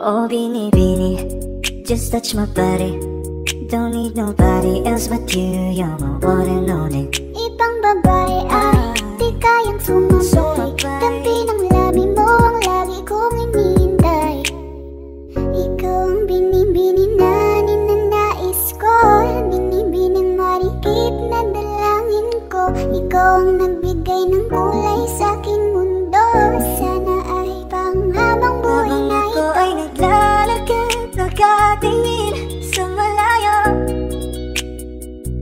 Oh, Bini, just touch my body. Don't need nobody else but you. You're my one and only. Ibang babae ay di kayang sumabay. Dampi ng labi mo ang lagi kong inihintay. Ikaw ang binibini na ninanais ko. Binibining marikit na dalangin ko. Ikaw ang nagbigay ng kulay sa aking mundo. Sana ay panghabang buhay na ito. Ako ay naglalakad, nakatingin sa malayo.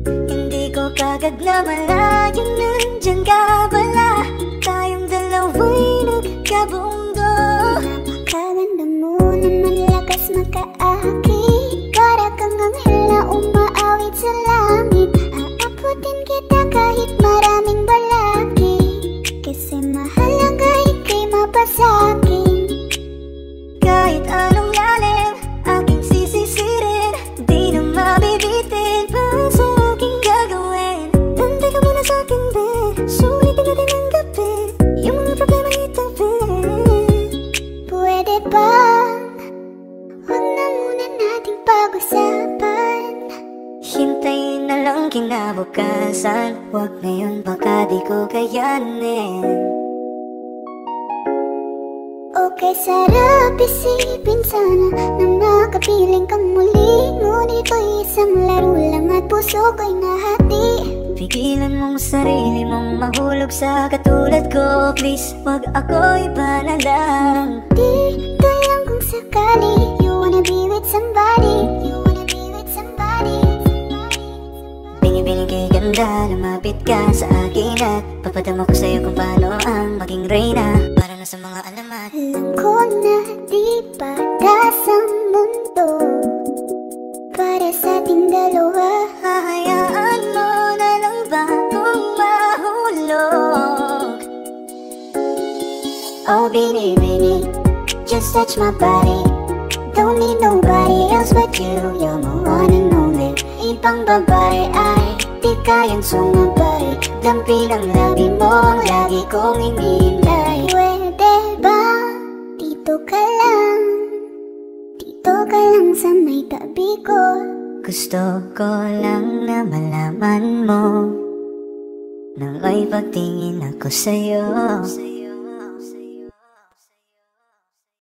Hindi ko kagad na malayo, nandyan ka pala. Tayong dalawa'y nagkabundo. Napakaganda mo naman, lakas makaakit. Para kang anghel na umaawit sa langit. Aabutin kita kahit maraming balakid. Kasi mahalaga ika'y mapasakin. Kahit anong lalim, aking sisisirin. Di na mabibitin pa sa aking gagawin. Nandun ka muna sa akin, be. Sulitin natin ang gabi. Yung mga problema itabi. Pwede bang huwag na muna nating pag-usapan? Hintayin na lang kinabukasan. Huwag ngayon, baka di ko kayanin. Okay, sarap isipin sana na makapiling kang muli. Ngunit ito'y isang laro lang at puso ko'y nahati. Pigilan mong sarili mong mahulog sa katulad ko. Please, wag ako'y panalang. Dito lang kung sakali. You wanna be with somebody. You wanna be with somebody. Bini-bini kay ganda, lumapit ka sa akin at papadama ko sa'yo kung paano ang maging reyna. Para na sa mga alamat. Alam ko na di patas ang mundo para sa ating dalawa. Hahayaan mo na lang ba kung mahulog? Oh, Bini, just touch my body. Don't need nobody else but you. You're my one and only. Ibang babae ay di kayang sumabay. Dampi ng labi mo ang lagi kong inihintay. Pwede ba dito ka lang? Dito ka lang sa may tabi ko. Gusto ko lang na malaman mo nang may pagtingin ako sa'yo.